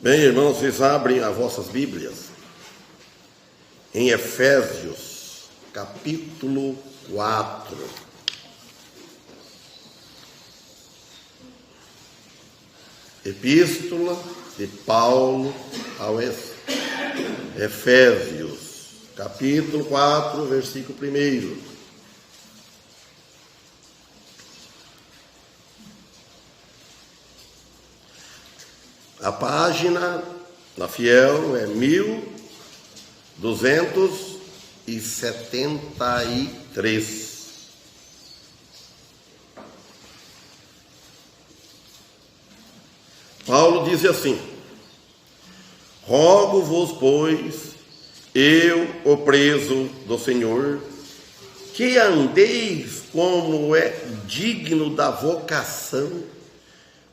Bem, irmãos, vocês abrem as vossas Bíblias em Efésios, capítulo 4. Epístola de Paulo ao Efésios, capítulo 4, versículo 1. A página da Fiel é 1273. Paulo diz assim: rogo-vos, pois, eu, o preso do Senhor, que andeis como é digno da vocação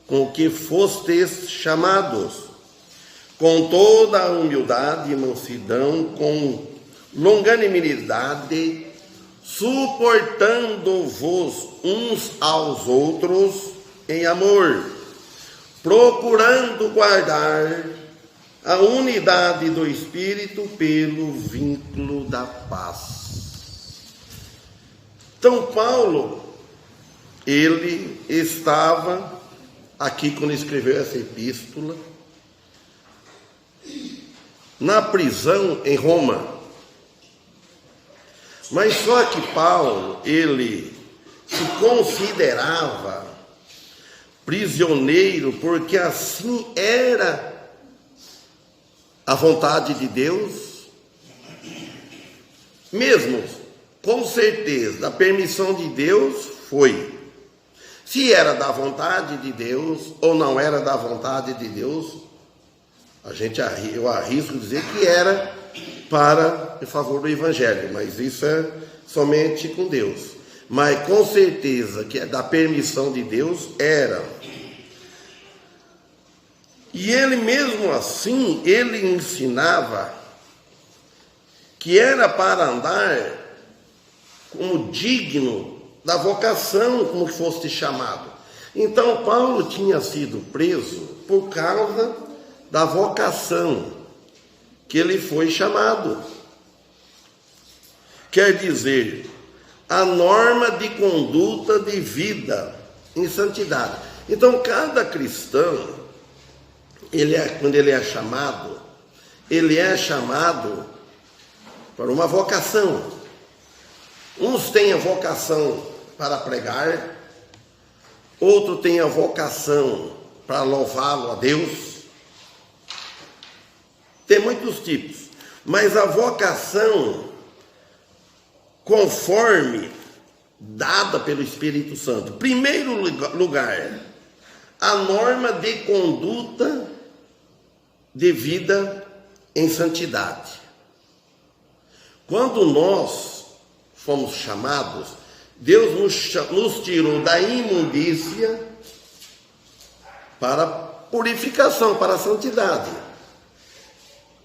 com que fostes chamados, com toda a humildade e mansidão, com longanimidade, suportando-vos uns aos outros em amor, procurando guardar a unidade do Espírito pelo vínculo da paz. Então, Paulo, ele estava aqui quando escreveu essa epístola, na prisão em Roma. Mas só que Paulo, ele se considerava prisioneiro, porque assim era a vontade de Deus, mesmo com certeza, a permissão de Deus foi. Se era da vontade de Deus ou não era da vontade de Deus, eu arrisco dizer que era em favor do Evangelho, mas isso é somente com Deus. Mas com certeza que é da permissão de Deus, era. E ele mesmo assim, ele ensinava que era para andar como digno da vocação, como que fosse chamado. Então, Paulo tinha sido preso por causa da vocação que ele foi chamado. Quer dizer, a norma de conduta de vida em santidade. Então, cada cristão, quando ele é chamado para uma vocação. Uns têm a vocação para pregar, outro tem a vocação para louvá-lo a Deus. Tem muitos tipos, mas a vocação, conforme dada pelo Espírito Santo, primeiro lugar, a norma de conduta de vida em santidade. Quando nós fomos chamados, Deus nos tirou da imundícia para purificação, para a santidade.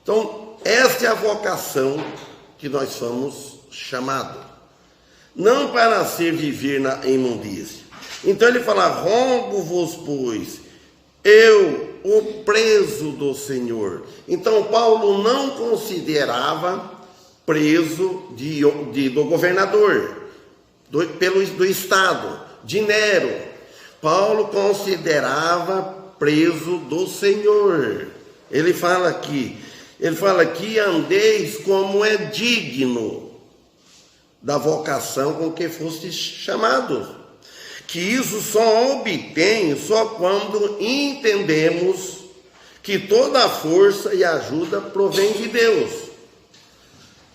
Então, esta é a vocação que nós fomos chamados. Não para viver na imundícia. Então ele fala, rogo-vos, pois, eu, o preso do Senhor. Então, Paulo não considerava preso do governador, do Estado, de Nero. Paulo considerava preso do Senhor. Ele fala aqui, andeis como é digno da vocação com que fostes chamados. Que isso só obtém quando entendemos que toda a força e ajuda provém de Deus.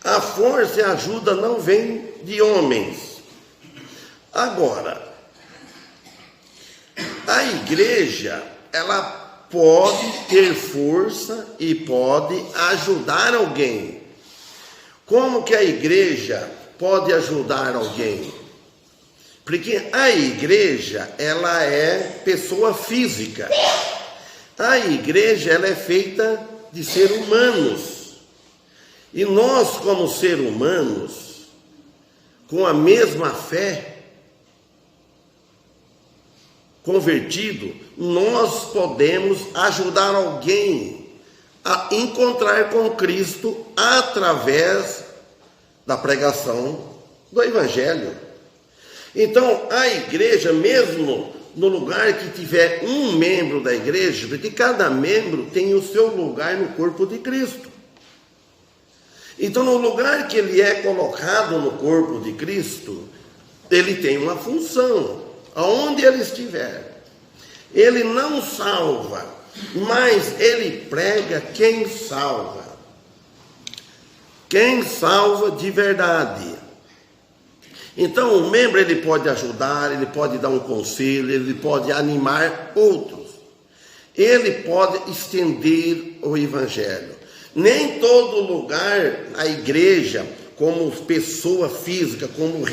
A força e a ajuda não vem de homens. Agora, a igreja, ela pode ter força e pode ajudar alguém. Como que a igreja pode ajudar alguém? Porque a igreja, ela é pessoa física. A igreja, ela é feita de seres humanos. E nós, como seres humanos, com a mesma fé, convertido, nós podemos ajudar alguém a encontrar com Cristo através da pregação do Evangelho. Então, a igreja, mesmo no lugar que tiver um membro da igreja, porque cada membro tem o seu lugar no corpo de Cristo. Então, no lugar que ele é colocado no corpo de Cristo, ele tem uma função, aonde ele estiver. Ele não salva, mas ele prega quem salva. Quem salva de verdade. Então, o membro, ele pode ajudar, ele pode dar um conselho, ele pode animar outros. Ele pode estender o evangelho. Nem todo lugar, a igreja, como pessoa física, como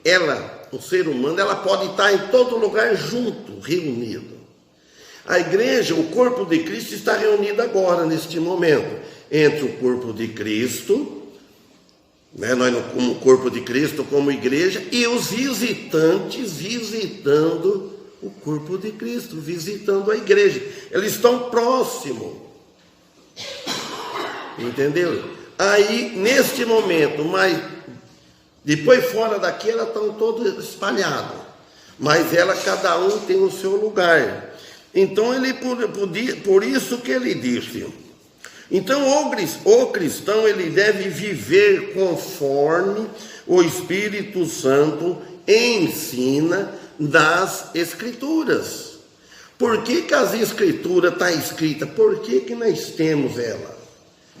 ela, o ser humano, ela pode estar em todo lugar junto, reunido. A igreja, o corpo de Cristo, está reunido agora, neste momento, entre o corpo de Cristo, nós como corpo de Cristo, como igreja, e os visitantes visitando o corpo de Cristo, visitando a igreja. Eles estão próximos. Entendeu? Aí, neste momento, mas depois fora daqui, elas estão todas espalhadas. Mas cada um tem o seu lugar. Então, por isso que ele disse. Então, o cristão, ele deve viver conforme o Espírito Santo ensina das Escrituras. Por que as Escrituras estão escritas? Por que nós temos ela?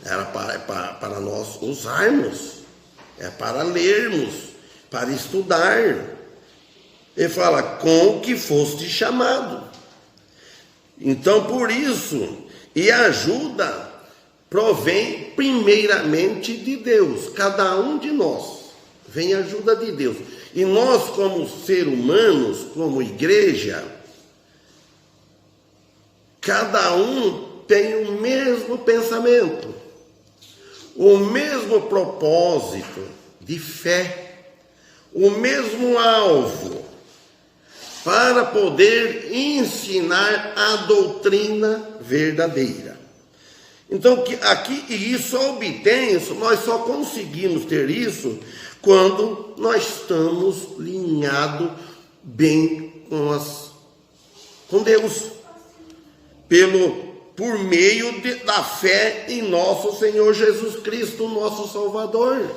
Era para nós usarmos, é para lermos, para estudar. Ele fala, com que foste chamado. Então, por isso, e a ajuda provém primeiramente de Deus. Cada um de nós vem a ajuda de Deus. E nós, como seres humanos, como igreja, cada um tem o mesmo pensamento, o mesmo propósito de fé, o mesmo alvo, para poder ensinar a doutrina verdadeira. Então, aqui, e isso obtém, nós só conseguimos ter isso quando nós estamos alinhados bem com Deus, por meio da fé em nosso Senhor Jesus Cristo, nosso Salvador.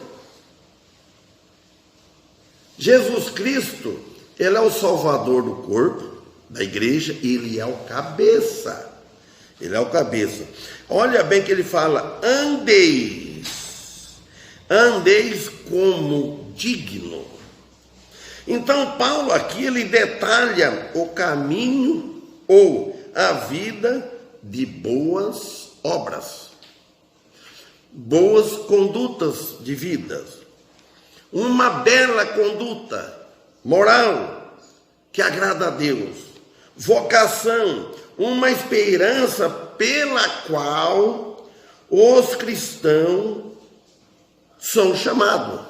Jesus Cristo, ele é o Salvador do corpo, da igreja, e ele é o cabeça. Ele é o cabeça. Olha bem que ele fala, andeis como digno. Então, Paulo aqui, ele detalha o caminho ou a vida de boas obras, boas condutas de vida, uma bela conduta moral que agrada a Deus, vocação, uma esperança pela qual os cristãos são chamados,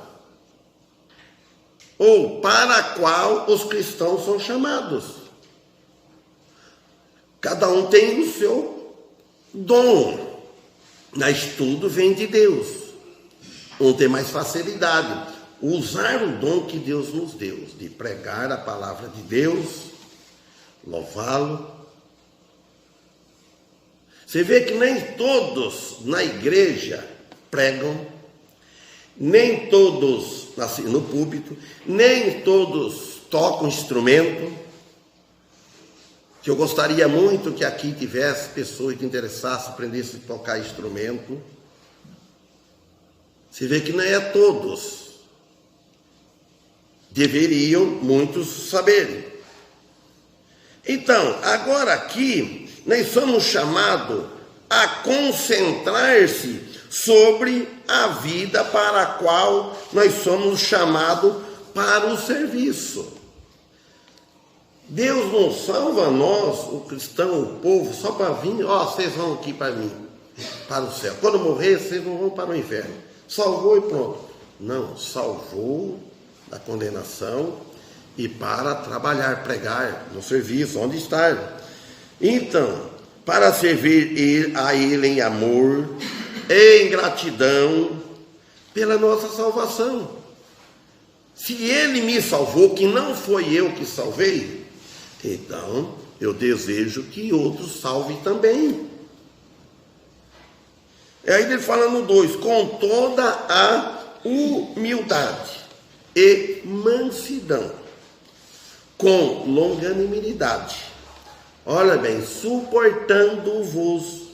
ou para a qual os cristãos são chamados. Cada um tem o seu dom, mas tudo vem de Deus. Um tem mais facilidade, usar o dom que Deus nos deu, de pregar a palavra de Deus, louvá-lo. Você vê que nem todos na igreja pregam, nem todos no púlpito, nem todos tocam instrumento. Que eu gostaria muito que aqui tivesse pessoas que interessassem, aprendessem a tocar instrumento. Você vê que não é todos. Deveriam muitos saberem. Então, agora aqui, nós somos chamados a concentrar-se sobre a vida para a qual nós somos chamados para o serviço. Deus não salva nós, o cristão, o povo, só para vir, vocês vão aqui para mim, para o céu. Quando morrer, vocês não vão para o inferno. Salvou e pronto. Não, salvou da condenação e para trabalhar, pregar no serviço, onde estar. Então, para servir a Ele em amor, em gratidão, pela nossa salvação. Se Ele me salvou, que não foi eu que salvei, então eu desejo que outros salvem também. E aí ele fala no 2, com toda a humildade e mansidão, com longanimidade. Olha bem, suportando-vos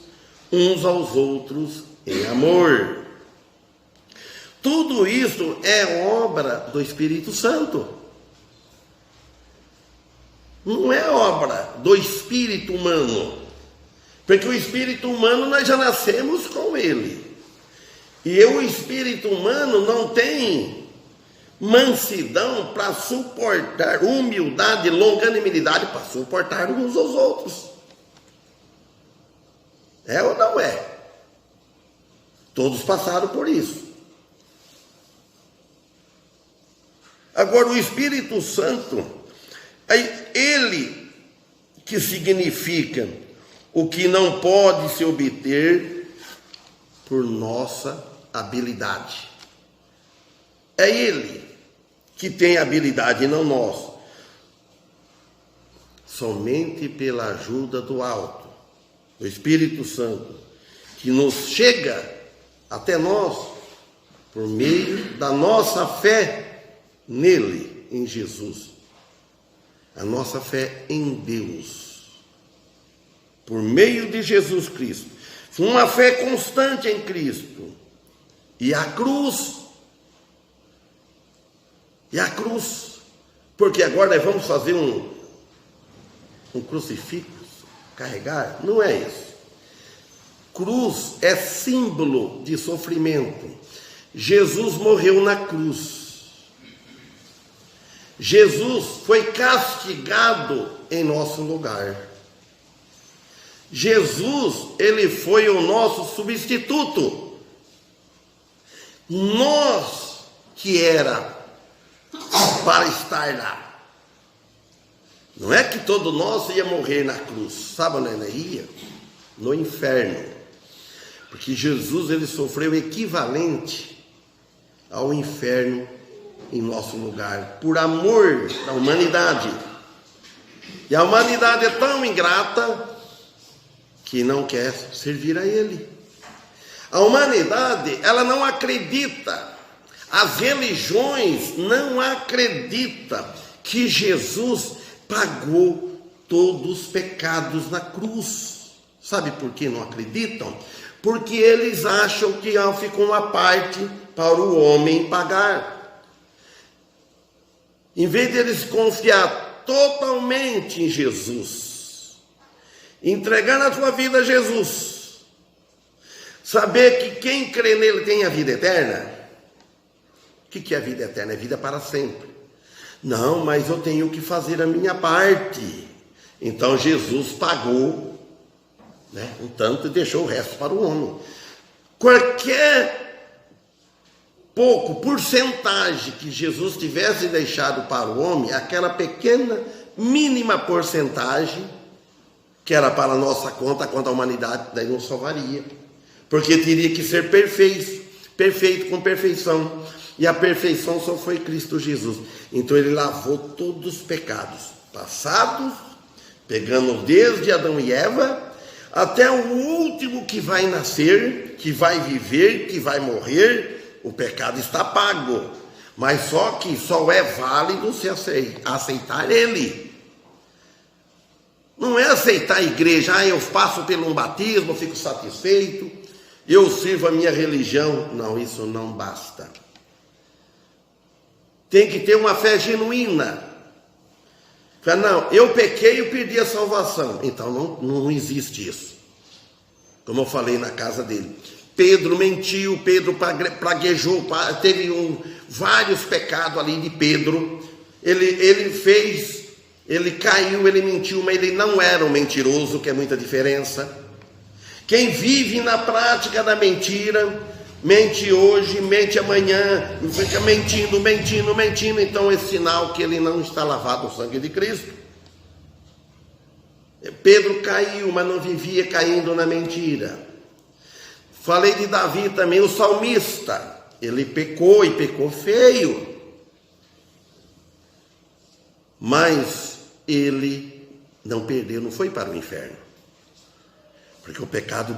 uns aos outros em amor. Tudo isso é obra do Espírito Santo. Não é obra do espírito humano. Porque o espírito humano nós já nascemos com ele. E o espírito humano não tem mansidão para suportar, humildade, longanimidade para suportar uns aos outros. É ou não é? Todos passaram por isso. Agora, o Espírito Santo, ele que significa o que não pode se obter por nossa habilidade. É ele que tem habilidade e não nós. Somente pela ajuda do alto, do Espírito Santo, que nos chega até nós por meio da nossa fé nele, em Jesus. A nossa fé em Deus, por meio de Jesus Cristo. Uma fé constante em Cristo. E a cruz. Porque agora nós vamos fazer um crucifixo, carregar. Não é isso. Cruz é símbolo de sofrimento. Jesus morreu na cruz. Jesus foi castigado em nosso lugar. Jesus, ele foi o nosso substituto. Nós que era para estar lá. Não é que todo nós ia morrer na cruz. Sabe onde ele ia? No inferno. Porque Jesus, ele sofreu o equivalente ao inferno em nosso lugar, por amor da humanidade. E a humanidade é tão ingrata que não quer servir a ele. A humanidade, ela não acredita, as religiões não acreditam que Jesus pagou todos os pecados na cruz. Sabe por que não acreditam? Porque eles acham que fica uma parte para o homem pagar. Em vez de eles confiar totalmente em Jesus, entregar a sua vida a Jesus, saber que quem crê nele tem a vida eterna. O que é a vida eterna? É vida para sempre. Não, mas eu tenho que fazer a minha parte. Então Jesus pagou, um tanto e deixou o resto para o homem. Qualquer porcentagem que Jesus tivesse deixado para o homem, aquela pequena, mínima porcentagem, que era para a nossa conta, quanto à humanidade, daí não salvaria. Porque teria que ser perfeito com perfeição. E a perfeição só foi Cristo Jesus. Então ele lavou todos os pecados passados, pegando desde Adão e Eva, até o último que vai nascer, que vai viver, que vai morrer. O pecado está pago, mas só que só é válido se aceitar ele. Não é aceitar a igreja, eu passo por um batismo, fico satisfeito, eu sirvo a minha religião. Não, isso não basta. Tem que ter uma fé genuína. Não, eu pequei e perdi a salvação. Então não existe isso. Como eu falei na casa dele. Pedro mentiu, Pedro praguejou, teve vários pecados ali de Pedro. Ele caiu, ele mentiu, mas ele não era um mentiroso, que é muita diferença. Quem vive na prática da mentira, mente hoje, mente amanhã, fica mentindo, então é sinal que ele não está lavado no sangue de Cristo. Pedro caiu, mas não vivia caindo na mentira. Falei de Davi também, o salmista. Ele pecou e pecou feio. Mas ele não perdeu, não foi para o inferno. Porque o pecado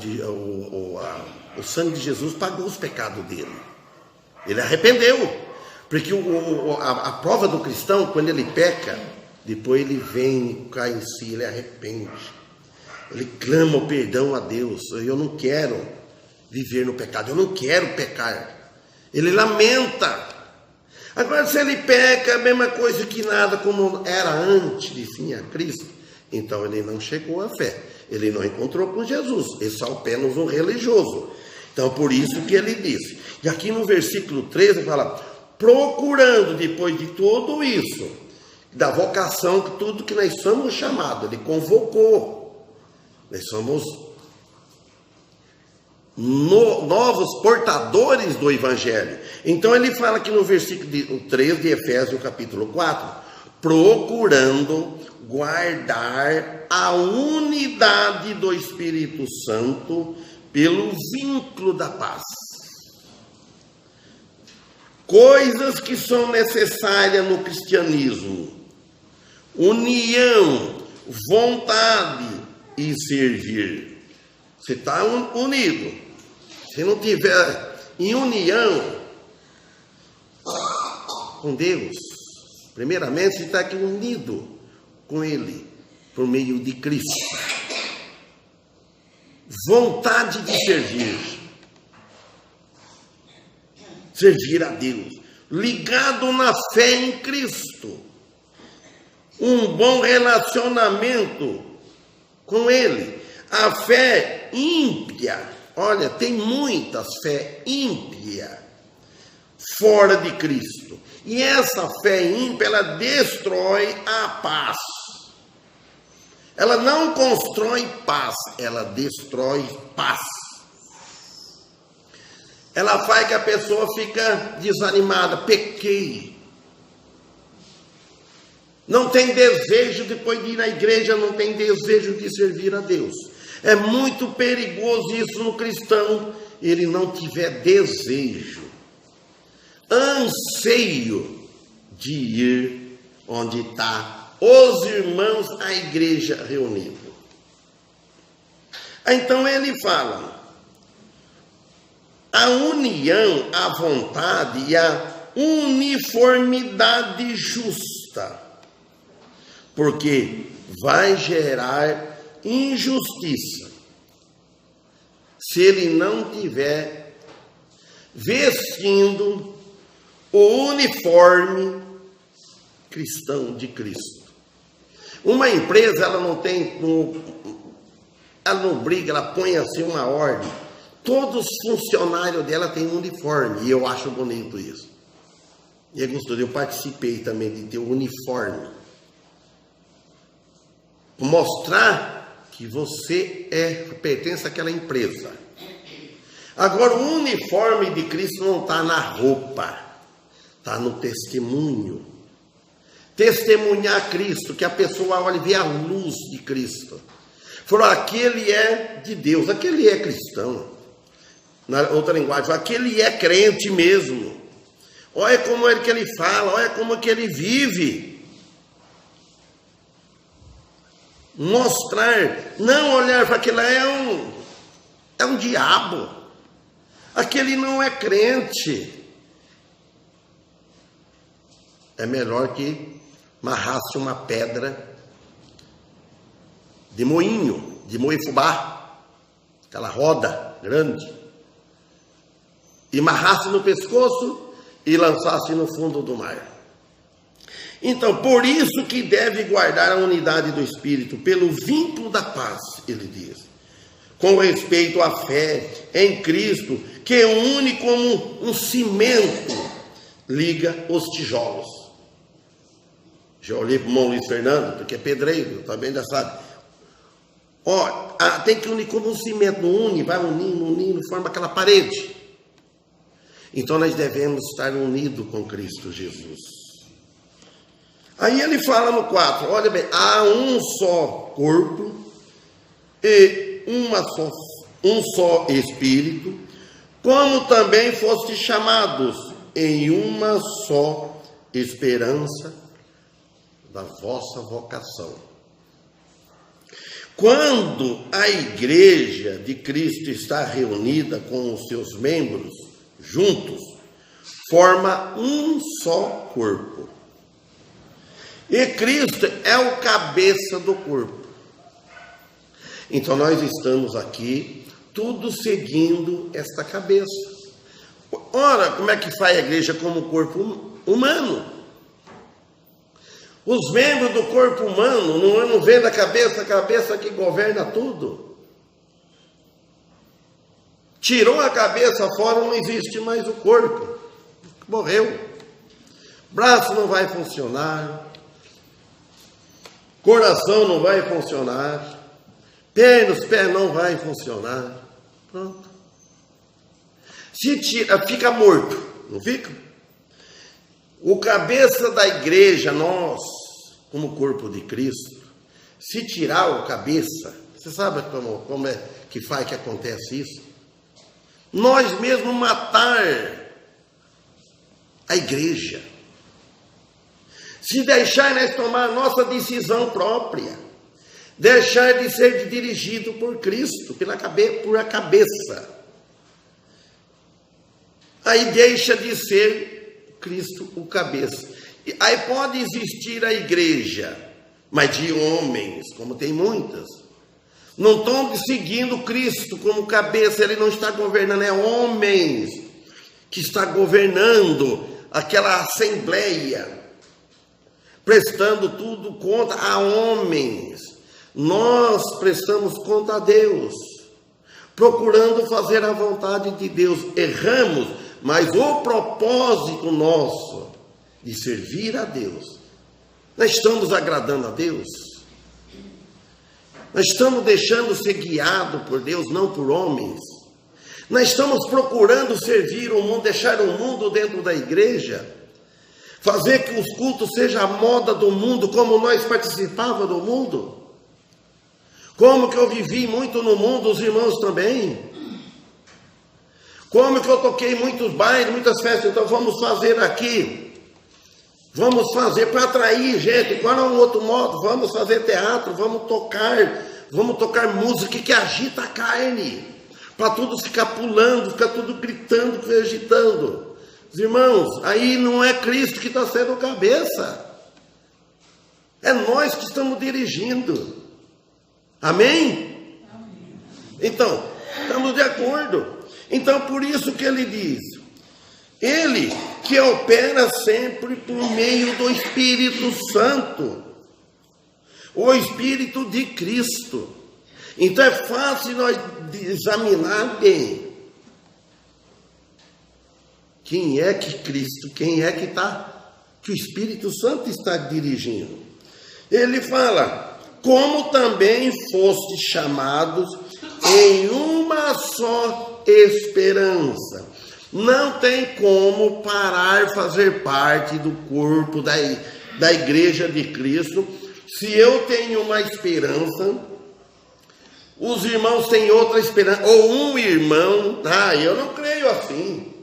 o sangue de Jesus pagou os pecados dele. Ele arrependeu. Porque a prova do cristão, quando ele peca, depois ele vem, cai em si, ele arrepende. Ele clama o perdão a Deus. Eu não quero viver no pecado, eu não quero pecar. Ele lamenta. Agora, se ele peca, a mesma coisa que nada, como era antes de vir a Cristo, então ele não chegou à fé. Ele não encontrou com Jesus. Ele é apenas um religioso. Então, por isso que ele disse. E aqui no versículo 13 fala, procurando depois de tudo isso, da vocação, tudo que nós somos chamados, ele convocou. Nós somos novos portadores do Evangelho. Então ele fala aqui no versículo 13 de Efésios, capítulo 4, procurando guardar a unidade do Espírito Santo pelo vínculo da paz. Coisas que são necessárias no cristianismo: união, vontade e servir. Você está unido. Se não tiver em união com Deus, primeiramente você está aqui unido com Ele, por meio de Cristo. Vontade de servir a Deus, ligado na fé em Cristo, um bom relacionamento com Ele. A fé ímpia, olha, tem muitas fé ímpia fora de Cristo, e essa fé ímpia, ela destrói a paz. Ela não constrói paz, ela destrói paz. Ela faz que a pessoa fica desanimada, pequei. Não tem desejo, depois de ir na igreja, não tem desejo de servir a Deus. É muito perigoso isso no cristão, ele não tiver desejo, anseio de ir onde está os irmãos, a igreja reunida. Então ele fala, a união, a vontade e a uniformidade justa, porque vai gerar injustiça se ele não tiver vestindo o uniforme cristão de Cristo. Uma empresa, ela não tem, ela não briga, ela põe assim uma ordem. Todos os funcionários dela têm um uniforme, e eu acho bonito isso. E é gostoso, eu participei também de ter um uniforme. Mostrar que você pertence àquela empresa. Agora, o uniforme de Cristo não está na roupa, está no testemunho. Testemunhar Cristo, que a pessoa olha e vê a luz de Cristo. Falou, aquele é de Deus, aquele é cristão. Na outra linguagem, aquele é crente mesmo. Olha como é que ele fala, olha como que ele vive. Mostrar, não olhar para aquele é um diabo, aquele não é crente. É melhor que amarrasse uma pedra de moinho, de moer fubá, aquela roda grande, e amarrasse no pescoço e lançasse no fundo do mar. Então, por isso que deve guardar a unidade do Espírito, pelo vínculo da paz, ele diz, com respeito à fé em Cristo, que une como um cimento, liga os tijolos. Já olhei para o irmão Luiz Fernando, porque é pedreiro, também já sabe. Tem que unir como um cimento, vai unindo, forma aquela parede. Então, nós devemos estar unidos com Cristo Jesus. Aí ele fala no 4, olha bem, há um só corpo e um só Espírito, como também fostes chamados em uma só esperança da vossa vocação. Quando a igreja de Cristo está reunida com os seus membros juntos, forma um só corpo. E Cristo é o cabeça do corpo. Então nós estamos aqui, tudo seguindo esta cabeça. Ora, como é que faz a igreja como corpo humano? Os membros do corpo humano não vêm da cabeça, a cabeça que governa tudo. Tirou a cabeça fora, não existe mais o corpo. Morreu. Braço não vai funcionar. Coração não vai funcionar. Os pés não vai funcionar. Pronto. Se tira, fica morto, não fica? O cabeça da igreja, nós, como corpo de Cristo, se tirar o cabeça, você sabe como é que faz que acontece isso? Nós mesmos matar a igreja. Se deixar nós tomar a nossa decisão própria, deixar de ser dirigido por Cristo, por a cabeça, aí deixa de ser Cristo o cabeça. Aí pode existir a igreja, mas de homens, como tem muitas, não estão seguindo Cristo como cabeça, ele não está governando, é homens que está governando aquela assembleia, prestando tudo conta a homens. Nós prestamos conta a Deus, procurando fazer a vontade de Deus. Erramos, mas o propósito nosso de servir a Deus, nós estamos agradando a Deus? Nós estamos deixando ser guiado por Deus, não por homens? Nós estamos procurando servir o mundo, deixar o mundo dentro da igreja? Fazer que os cultos sejam a moda do mundo, como nós participávamos do mundo? Como que eu vivi muito no mundo, os irmãos também? Como que eu toquei muitos bailes, muitas festas? Então vamos fazer aqui. Vamos fazer para atrair gente. Qual é um outro modo? Vamos fazer teatro, vamos tocar música que agita a carne. Para tudo ficar pulando, ficar tudo gritando, agitando. Os irmãos, aí não é Cristo que está sendo cabeça. É nós que estamos dirigindo. Amém? Então, estamos de acordo. Então, por isso que ele diz, ele que opera sempre por meio do Espírito Santo, o Espírito de Cristo. Então é fácil nós examinar bem quem é que Cristo, quem é que o Espírito Santo está dirigindo. Ele fala, como também fostes chamados em uma só esperança. Não tem como parar, fazer parte do corpo da igreja de Cristo, se eu tenho uma esperança, os irmãos têm outra esperança, ou um irmão, eu não creio assim.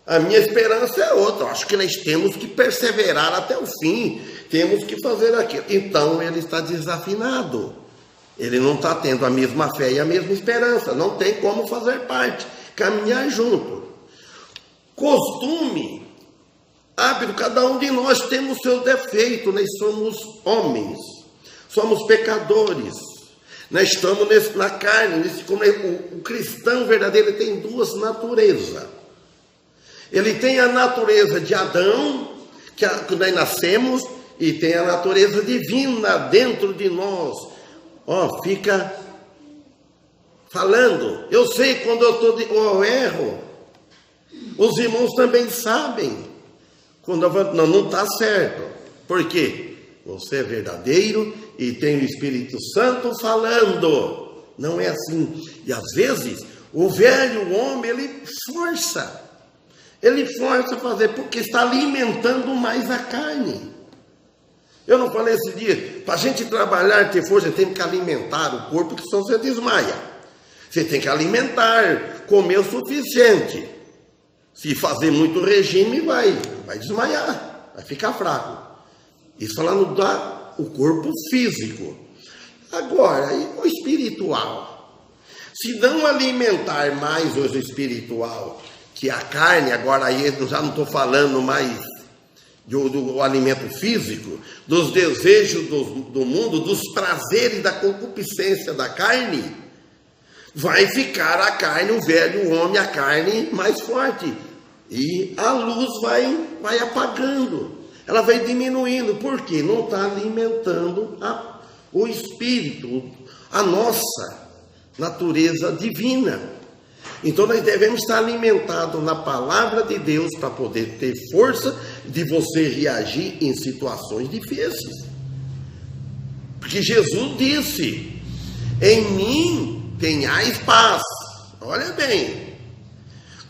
A minha esperança é outra. Eu acho que nós temos que perseverar até o fim, temos que fazer aquilo. Então ele está desafinado. Ele não está tendo a mesma fé e a mesma esperança. Não tem como fazer parte, caminhar junto. Costume, hábito, cada um de nós temos seu defeito. Nós somos homens, somos pecadores. Nós estamos na carne. O cristão verdadeiro ele tem duas naturezas. Ele tem a natureza de Adão, que nós nascemos, e tem a natureza divina dentro de nós. Fica falando. Eu sei quando eu erro. Os irmãos também sabem. Quando eu falo, não está certo. Por quê? Você é verdadeiro e tem o Espírito Santo falando. Não é assim. E às vezes, o velho homem, ele força. Ele força a fazer, porque está alimentando mais a carne. Eu não falei esse dia, Para a gente trabalhar, ter força, tem que alimentar o corpo, que senão você desmaia. Você tem que alimentar, comer o suficiente. Se fazer muito regime, vai desmaiar, vai ficar fraco. Isso falando do corpo físico. Agora, e o espiritual? Se não alimentar mais o espiritual, que a carne, agora aí eu já não estou falando mais do alimento físico, dos desejos do mundo, dos prazeres da concupiscência da carne, vai ficar a carne, o velho homem, a carne mais forte. E a luz vai apagando, ela vai diminuindo, porque não está alimentando o espírito, a nossa natureza divina. Então nós devemos estar alimentados na palavra de Deus para poder ter força de você reagir em situações difíceis. Porque Jesus disse: em mim tenhais paz. Olha bem,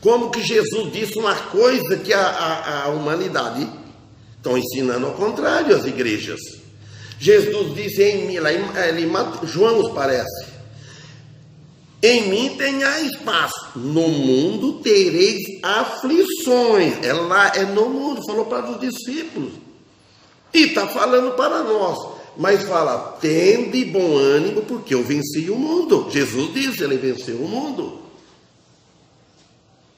como que Jesus disse uma coisa que a humanidade estão ensinando ao contrário, as igrejas. Jesus disse em mim, lá em João nos parece: em mim tenhais paz, no mundo tereis aflições. É no mundo, falou para os discípulos. E está falando para nós. Mas fala, tende bom ânimo, porque eu venci o mundo. Jesus disse, ele venceu o mundo.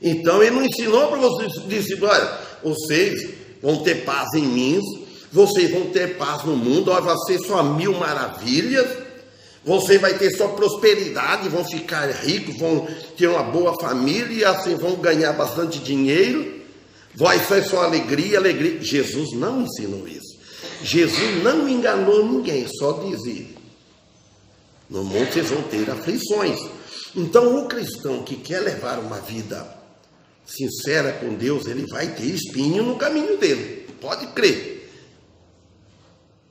Então ele não ensinou para vocês, discípulos, olha, vocês vão ter paz em mim, vocês vão ter paz no mundo, olha, vai ser só 1000 maravilhas, você vai ter só prosperidade, vão ficar ricos, vão ter uma boa família, e assim vão ganhar bastante dinheiro, vai ser só alegria, alegria. Jesus não ensinou isso. Jesus não enganou ninguém, só dizia: no mundo vocês vão ter aflições. Então o cristão que quer levar uma vida sincera com Deus, ele vai ter espinho no caminho dele, pode crer.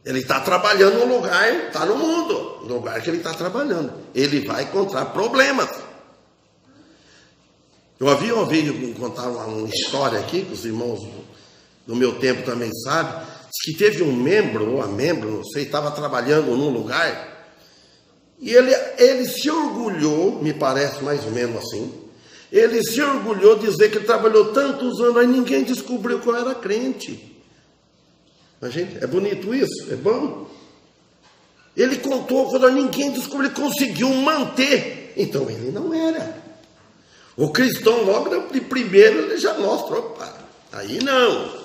Ele está trabalhando no lugar, está no mundo, no lugar que ele está trabalhando, ele vai encontrar problemas. Eu havia ouvido contar uma história aqui, que os irmãos no meu tempo também sabem, que teve um membro, ou uma membro, não sei, estava trabalhando num lugar, e ele se orgulhou, me parece mais ou menos assim, ele se orgulhou de dizer que ele trabalhou tantos anos, aí ninguém descobriu que eu era crente. Mas, gente, é bonito isso? É bom? Ele contou, quando ninguém descobriu, ele conseguiu manter. Então ele não era. O cristão, logo de primeiro, ele já mostra, opa, aí não.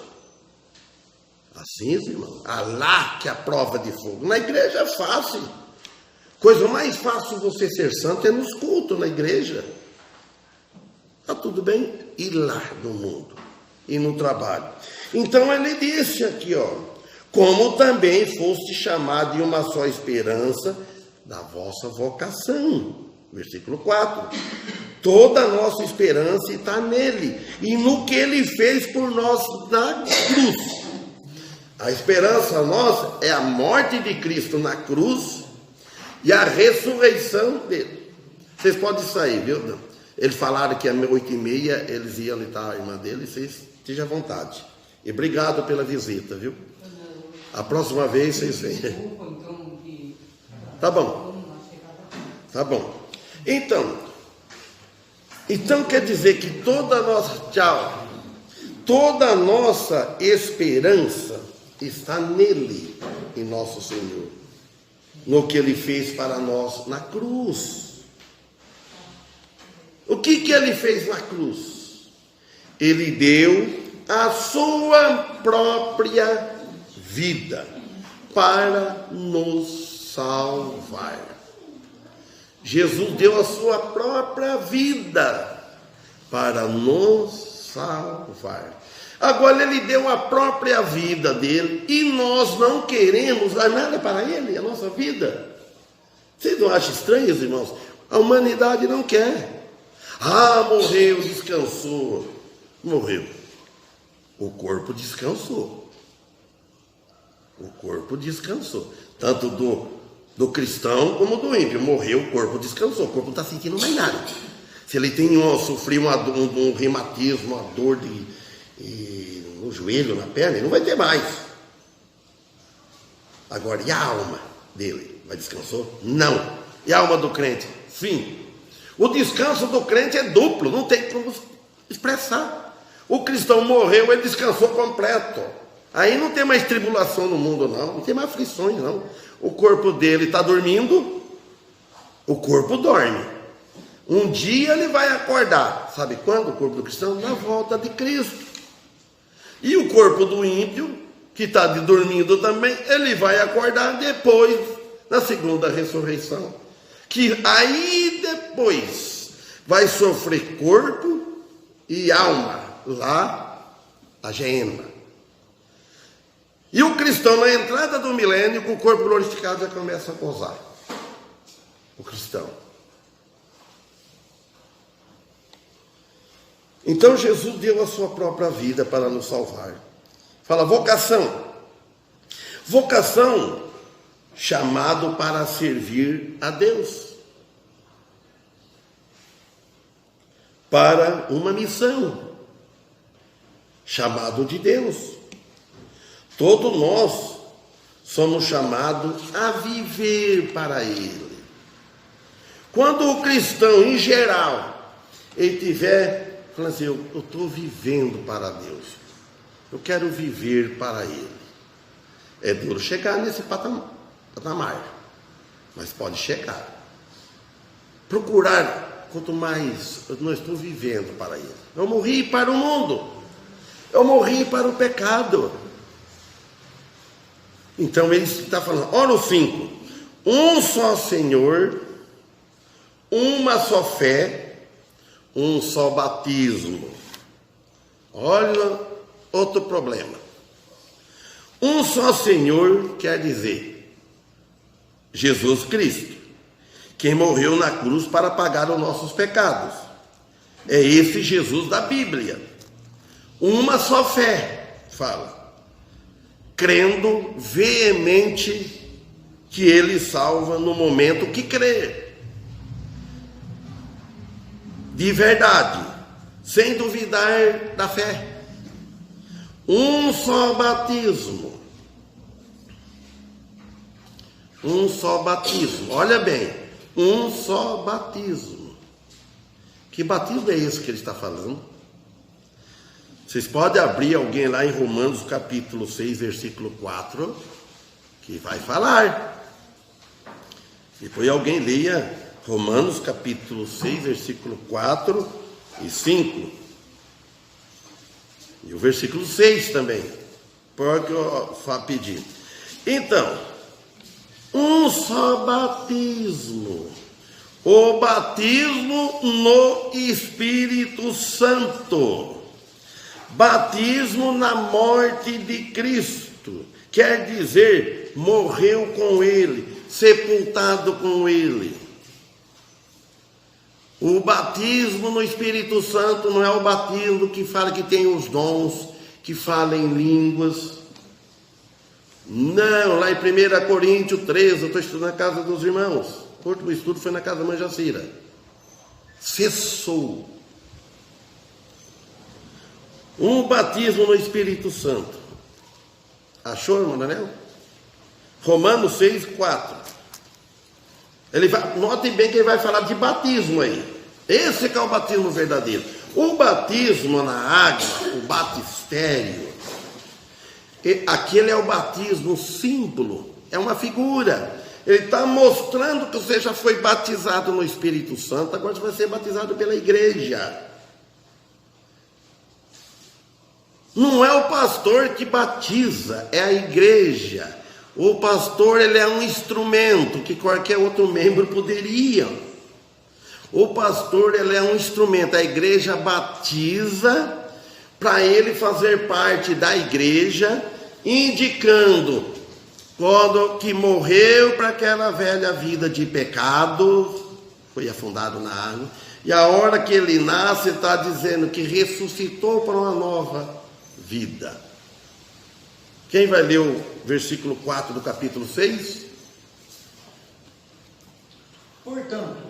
Assim, irmão, Alá que é a prova de fogo. Na igreja é fácil. Coisa mais fácil você ser santo é nos cultos, na igreja. Está tudo bem? E lá no mundo, e no trabalho. Então ele disse aqui, ó, como também foste chamado em uma só esperança da vossa vocação. Versículo 4. Toda a nossa esperança está nele, e no que ele fez por nós na cruz. A esperança nossa é a morte de Cristo na cruz e a ressurreição dele. Vocês podem sair, viu? Eles falaram que às 8h30 eles iam alitar a irmã dele, vocês estejam à vontade. E obrigado pela visita, viu? A próxima vez vocês vêm. Tá bom. Tá bom. Então quer dizer que toda a nossa esperança está nele, em nosso Senhor, no que ele fez para nós na cruz. O que ele fez na cruz? Ele deu a sua própria vida para nos salvar. Jesus deu a sua própria vida para nos salvar. Agora ele deu a própria vida dele e nós não queremos dar nada para ele, a nossa vida. Vocês não acham estranho, irmãos? A humanidade não quer. Morreu, descansou. Morreu. O corpo descansou. O corpo descansou. Tanto do cristão como do ímpio. Morreu, o corpo descansou. O corpo não está sentindo mais nada. Se ele tem sofrido um reumatismo, uma dor no joelho, na perna, ele não vai ter mais. Agora, e a alma dele? Vai descansou? Não. E a alma do crente? Sim. O descanso do crente é duplo, não tem como expressar. O cristão morreu, ele descansou completo. Aí não tem mais tribulação no mundo, não tem mais aflições, não. O corpo dele está dormindo, o corpo dorme. Um dia ele vai acordar. Sabe quando? O corpo do cristão? Na volta de Cristo. E o corpo do ímpio, que está dormindo também, ele vai acordar depois, na segunda ressurreição. Que aí depois vai sofrer corpo e alma, lá a geena. E o cristão, na entrada do milênio, com o corpo glorificado, já começa a gozar. O cristão. Então Jesus deu a sua própria vida para nos salvar. Fala vocação. Vocação, chamado para servir a Deus. Para uma missão. Chamado de Deus. Todos nós somos chamados a viver para Ele. Quando o cristão, em geral, ele tiver falando assim, eu estou vivendo para Deus, eu quero viver para Ele. É duro chegar nesse patamar, mas pode chegar. Procurar, quanto mais eu não estou vivendo para Ele. Eu morri para o mundo, eu morri para o pecado. Então ele está falando, olha o 5, um só Senhor, uma só fé, um só batismo. Olha outro problema. Um só Senhor quer dizer Jesus Cristo, quem morreu na cruz para pagar os nossos pecados. É esse Jesus da Bíblia. Uma só fé, fala, crendo veemente que Ele salva no momento que crê. De verdade, sem duvidar da fé. Um só batismo. Um só batismo. Olha bem, um só batismo. Que batismo é esse que ele está falando? Vocês podem abrir alguém lá em Romanos capítulo 6, versículo 4, que vai falar. Depois alguém leia Romanos capítulo 6, versículo 4 e 5. E o versículo 6 também. Pode pedir. Então, um só batismo. O batismo no Espírito Santo. Batismo na morte de Cristo. Quer dizer, morreu com Ele, sepultado com Ele. O batismo no Espírito Santo não é o batismo que fala que tem os dons, que fala em línguas. Não, lá em 1 Coríntios 13, eu estou estudando na casa dos irmãos. O último estudo foi na casa da mãe Jacira. Cessou. Um batismo no Espírito Santo. Achou, irmão Daniel? Romanos 6, 4. Notem bem que ele vai falar de batismo aí. Esse que é o batismo verdadeiro. O batismo na água, o batistério, aquele é o batismo símbolo, é uma figura. Ele está mostrando que você já foi batizado no Espírito Santo, agora você vai ser batizado pela igreja. Não é o pastor que batiza, é a igreja. O pastor, ele é um instrumento que qualquer outro membro poderia. O pastor, ele é um instrumento. A igreja batiza para ele fazer parte da igreja, indicando quando que morreu para aquela velha vida de pecado, foi afundado na água, e a hora que ele nasce, está dizendo que ressuscitou para uma nova vida. Quem vai ler o versículo 4 do capítulo 6? Portanto,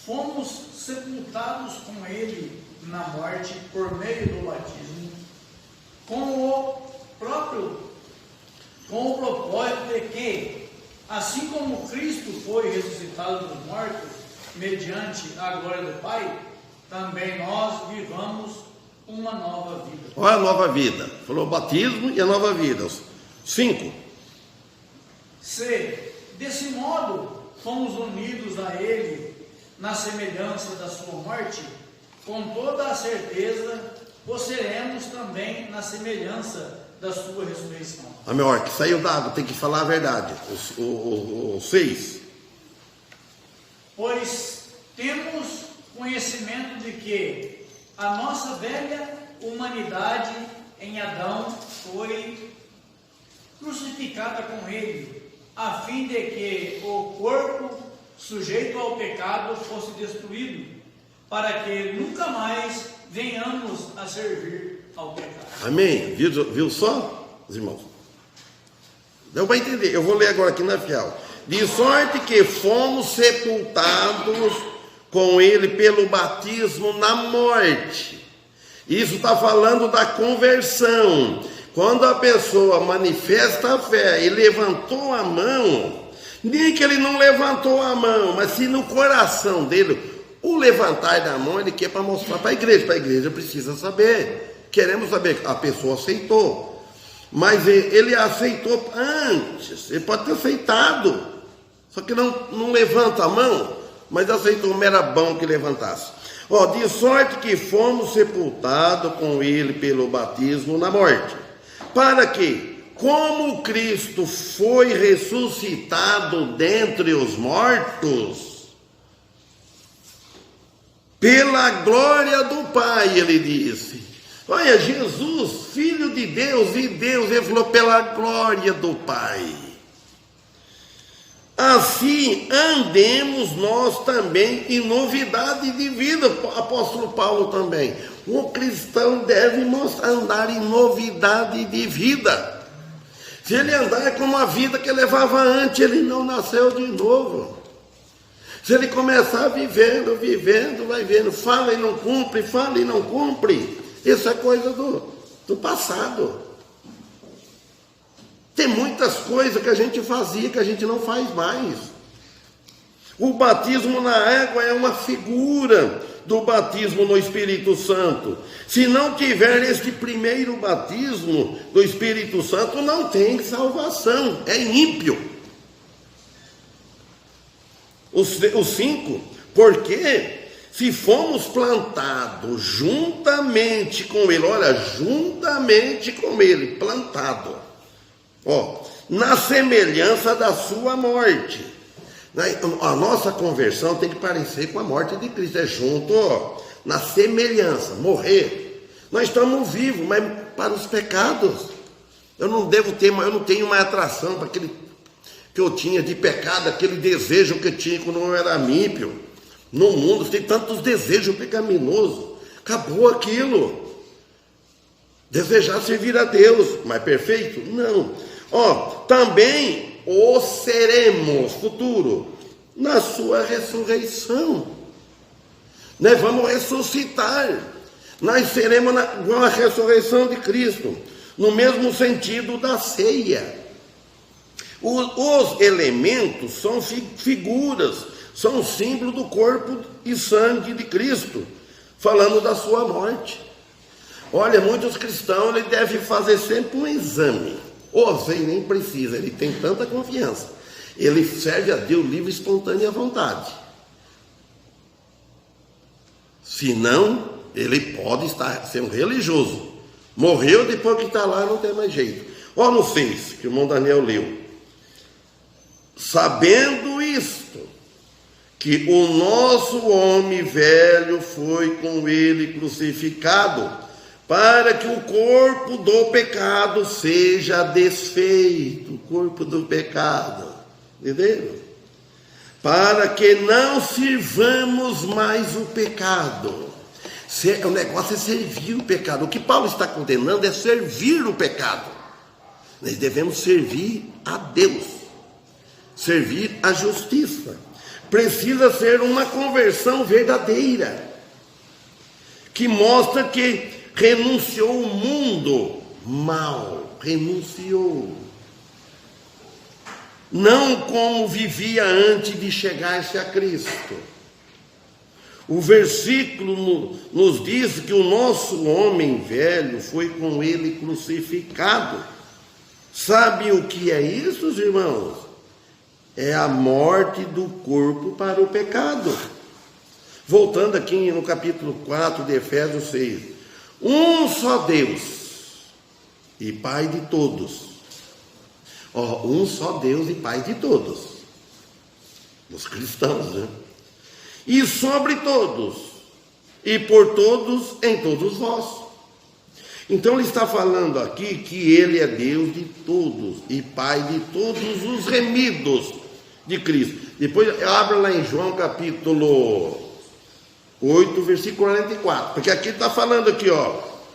fomos sepultados com Ele na morte por meio do batismo, com o com o propósito de que, assim como Cristo foi ressuscitado dos mortos, mediante a glória do Pai, também nós vivamos uma nova vida. Olha a nova vida. Falou o batismo e a nova vida. 5. Se, desse modo, fomos unidos a Ele na semelhança da sua morte, com toda a certeza, o seremos também na semelhança da sua ressurreição. A melhor, que saiu d'água, tem que falar a verdade. O 6. Pois temos conhecimento de que a nossa velha humanidade em Adão foi crucificada com ele, a fim de que o corpo sujeito ao pecado fosse destruído, para que nunca mais venhamos a servir ao pecado. Amém? Viu só, os irmãos? Deu para entender. Eu vou ler agora aqui na Fiel. De sorte que fomos sepultados com ele pelo batismo na morte. Isso está falando da conversão. Quando a pessoa manifesta a fé e levantou a mão, nem que ele não levantou a mão, mas se no coração dele, o levantar da mão, ele quer para mostrar para a igreja precisa saber, queremos saber, a pessoa aceitou, mas ele aceitou antes, ele pode ter aceitado, só que não levanta a mão, mas aceitou, era bom que levantasse. De sorte que fomos sepultados com ele pelo batismo na morte, para que, como Cristo foi ressuscitado dentre os mortos, pela glória do Pai, ele disse. Olha, Jesus, Filho de Deus e Deus, ele falou pela glória do Pai. Assim andemos nós também em novidade de vida, apóstolo Paulo também. O cristão deve andar em novidade de vida. Se ele andar com uma vida que levava antes, ele não nasceu de novo. Se ele começar vivendo, vai vendo, fala e não cumpre, isso é coisa do passado. Tem muitas coisas que a gente fazia que a gente não faz mais. O batismo na água é uma figura do batismo no Espírito Santo. Se não tiver este primeiro batismo do Espírito Santo, não tem salvação, é ímpio. O 5, porque se fomos plantados juntamente com ele, olha, juntamente com ele, plantado, na semelhança da sua morte. A nossa conversão tem que parecer com a morte de Cristo, é junto, na semelhança, morrer. Nós estamos vivos, mas para os pecados. Eu não tenho mais atração para aquele que eu tinha de pecado, aquele desejo que eu tinha quando eu era ímpio. No mundo tem tantos desejos pecaminosos. Acabou aquilo. Desejar servir a Deus, mas perfeito? Não. Também o seremos, futuro, na sua ressurreição. Nós vamos ressuscitar. Nós seremos na ressurreição de Cristo, no mesmo sentido da ceia. Os elementos são figuras, são símbolo do corpo e sangue de Cristo, falando da sua morte. Olha, muitos cristãos ele devem fazer sempre um exame. Ele nem precisa, ele tem tanta confiança. Ele serve a Deus livre, espontânea vontade. Senão, ele pode ser um religioso. Morreu, depois que está lá, não tem mais jeito. No 6, que o irmão Daniel leu. Sabendo isto, que o nosso homem velho foi com ele crucificado, para que o corpo do pecado seja desfeito, o corpo do pecado, entenderam? Para que não sirvamos mais o pecado. O negócio é servir o pecado. O que Paulo está condenando é servir o pecado. Nós devemos servir a Deus, servir a justiça. Precisa ser uma conversão verdadeira, que mostra que renunciou o mundo mal, renunciou. não como vivia antes de chegar-se a Cristo. O versículo nos diz que o nosso homem velho foi com ele crucificado. Sabe o que é isso, irmãos? É a morte do corpo para o pecado. Voltando aqui no capítulo 4 de Efésios 6. Um só Deus e Pai de todos. Um só Deus e Pai de todos. Os cristãos, né? E sobre todos, e por todos, em todos vós. Então ele está falando aqui que ele é Deus de todos e Pai de todos os remidos de Cristo. Depois abra lá em João capítulo 8, versículo 44. Porque aqui está falando aqui,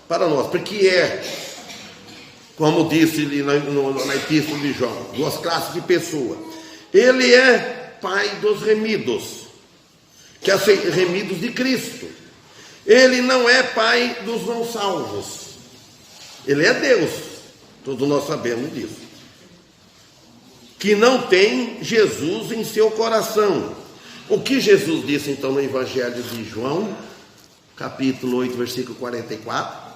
para nós, porque como disse ali na epístola de João, duas classes de pessoa. Ele é Pai dos remidos, que são remidos de Cristo. Ele não é Pai dos não salvos. Ele é Deus, todos nós sabemos disso, que não tem Jesus em seu coração. O que Jesus disse então no Evangelho de João, capítulo 8, versículo 44,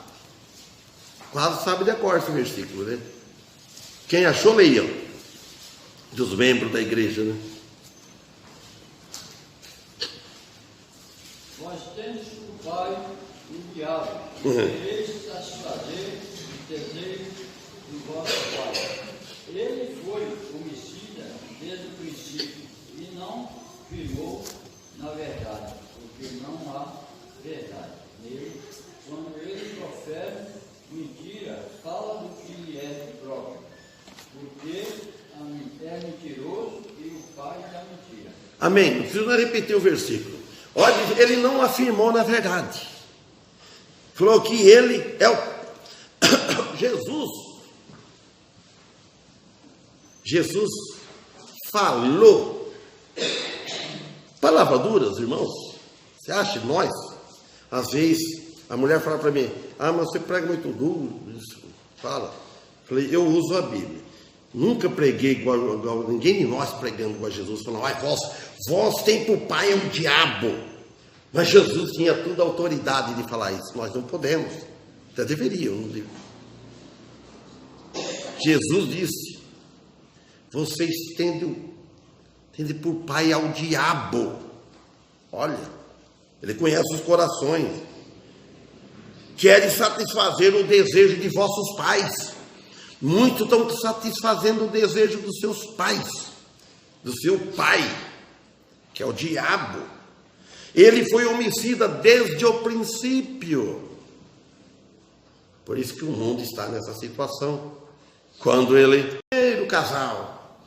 quase sabe de cor esse versículo, né? Quem achou, leiam, dos membros da igreja, né? Nós temos o Pai e o diabo, quereis satisfazer os desejos do vosso Pai. Ele foi homicida desde o princípio e não firmou na verdade, porque não há verdade nele. Quando ele profere mentira, fala do que lhe é próprio, porque é mentiroso e o pai da mentira. Amém. Não precisa repetir o versículo. Olha, ele não afirmou na verdade. Falou que ele é o Jesus. Jesus falou. Palavras duras, irmãos. Você acha? Nós, às vezes, a mulher fala para mim: mas você prega muito duro. Fala. Falei: eu uso a Bíblia. Nunca preguei igual ninguém de nós pregando igual a Jesus. Falando: vós tem por pai um diabo. Mas Jesus tinha toda a autoridade de falar isso. Nós não podemos. Até deveriam, não digo. Jesus disse: vocês tendem por pai ao diabo. Olha, ele conhece os corações. Querem satisfazer o desejo de vossos pais. Muitos estão satisfazendo o desejo dos seus pais, do seu pai, que é o diabo. Ele foi homicida desde o princípio. Por isso que o mundo está nessa situação. Quando ele o casal,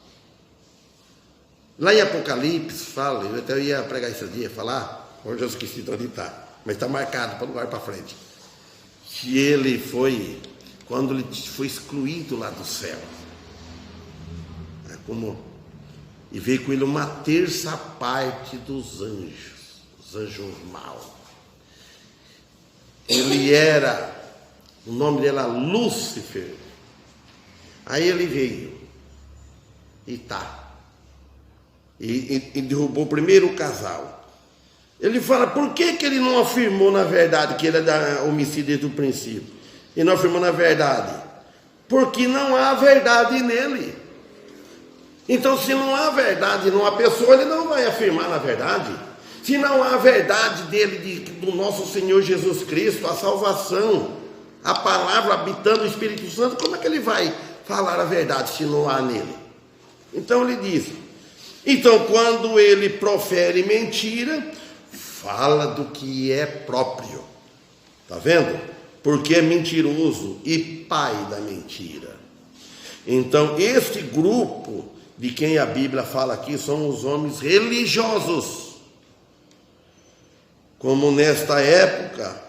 lá em Apocalipse fala, eu até ia pregar esse dia, falar, hoje eu esqueci de onde está, mas está marcado para o lugar para frente, que ele foi, quando ele foi excluído lá do céu, e veio com ele uma terça parte dos anjos, os anjos maus. Ele era, o nome dele era Lúcifer. Aí ele veio e derrubou o primeiro casal. Ele fala: por que ele não afirmou na verdade que ele é da homicídio desde o princípio? E não afirmou na verdade? Porque não há verdade nele. Então, se não há verdade numa pessoa, ele não vai afirmar na verdade. Se não há verdade dele, do nosso Senhor Jesus Cristo, a salvação, a palavra habitando o Espírito Santo, como é que ele vai falar a verdade se não há nele? Então ele diz: então quando ele profere mentira, fala do que é próprio. Está vendo? Porque é mentiroso e pai da mentira. Então este grupo de quem a Bíblia fala aqui são os homens religiosos. Como nesta época,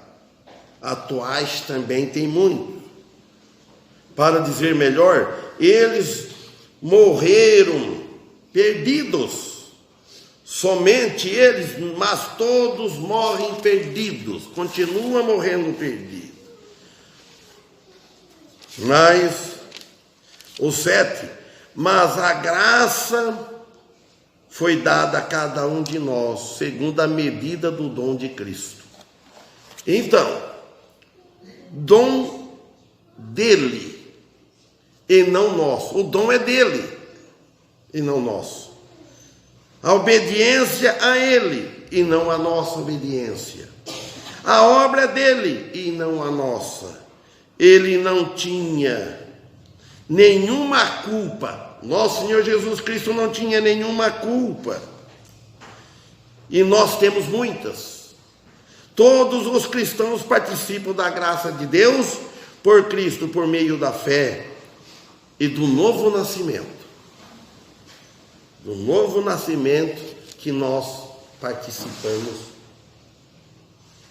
atuais também tem muito. Para dizer melhor, eles morreram perdidos. Somente eles, mas todos morrem perdidos. Continuam morrendo perdidos. Mas, o 7, mas a graça foi dada a cada um de nós, segundo a medida do dom de Cristo. Então, dom dele e não nosso. O dom é dele e não nosso. A obediência a ele e não a nossa obediência. A obra é dele e não a nossa. Ele não tinha nenhuma culpa. Nosso Senhor Jesus Cristo não tinha nenhuma culpa. E nós temos muitas. Todos os cristãos participam da graça de Deus por Cristo, por meio da fé e do novo nascimento. Do novo nascimento que nós participamos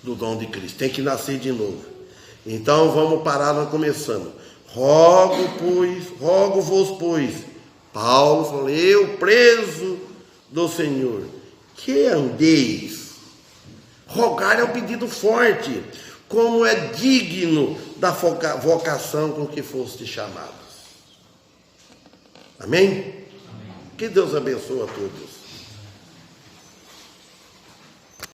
do dom de Cristo. Tem que nascer de novo. Então vamos parar, nós começamos. Rogo-vos, pois, Paulo falou, eu preso do Senhor, que andeis. Rogar é um pedido forte, como é digno da vocação com que foste chamados. Amém? Que Deus abençoe a todos.